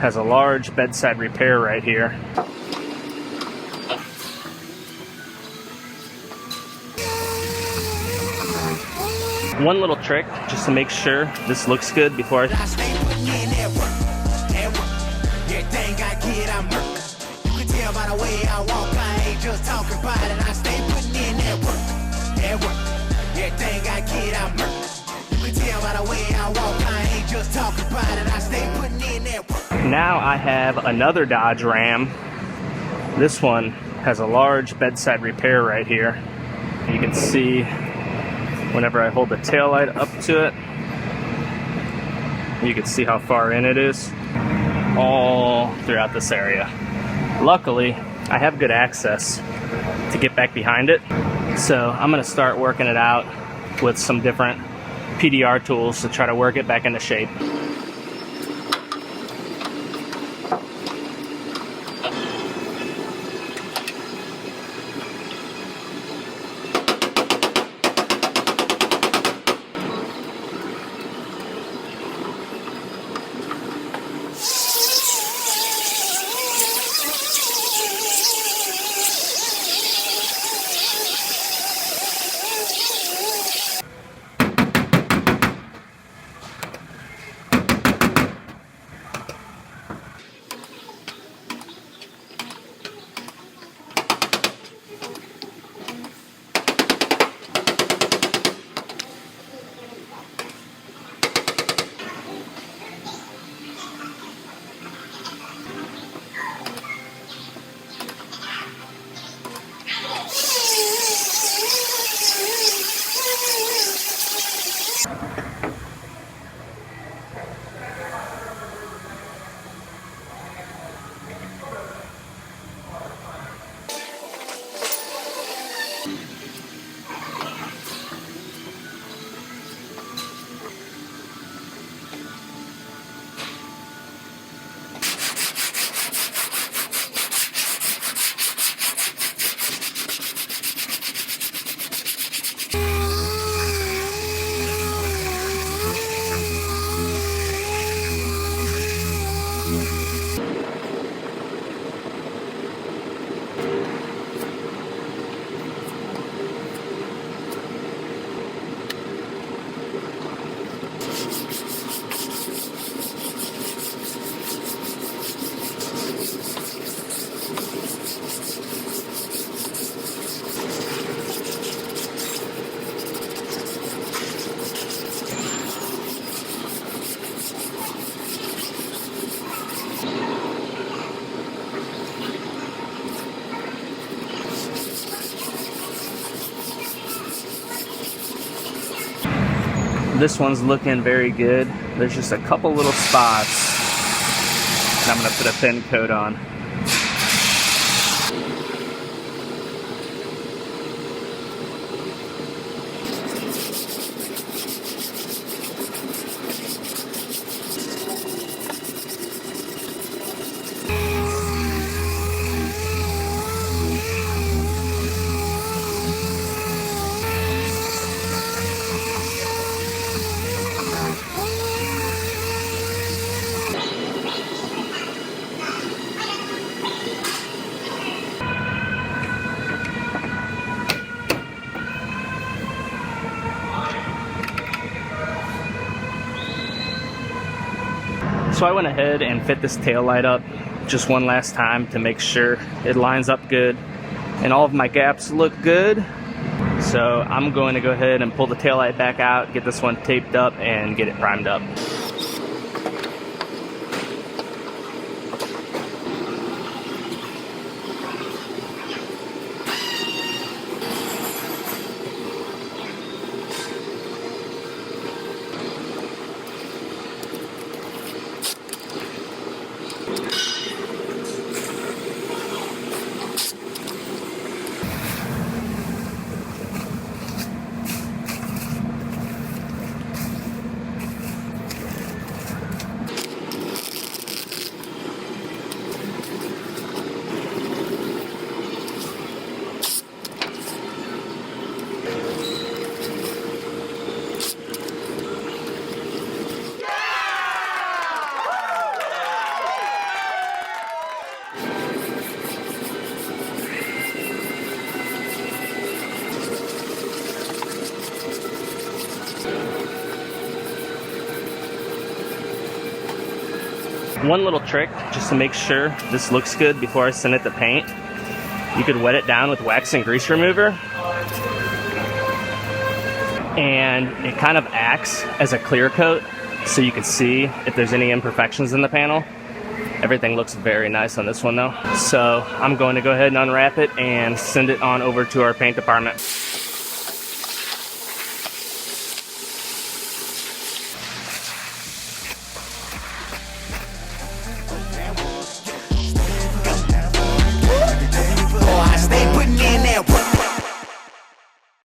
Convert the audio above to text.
has a large bedside repair right here. One little trick, just to make sure this looks good before I Now I have another Dodge Ram. This one has a large bedside repair right here. You can see whenever I hold the taillight up to it, you can see how far in it is all throughout this area. Luckily, I have good access to get back behind it, so I'm going to start working it out with some different PDR tools to try to work it back into shape. This one's looking very good. There's just a couple little spots and I'm going to put a thin coat on. So I went ahead and fit this tail light up just one last time to make sure it lines up good and all of my gaps look good. So I'm going to go ahead and pull the tail light back out, get this one taped up and get it primed up. One little trick, just to make sure this looks good before I send it to paint, you could wet it down with wax and grease remover, and it kind of acts as a clear coat so you can see if there's any imperfections in the panel. Everything looks very nice on this one though. So I'm going to go ahead and unwrap it and send it on over to our paint department.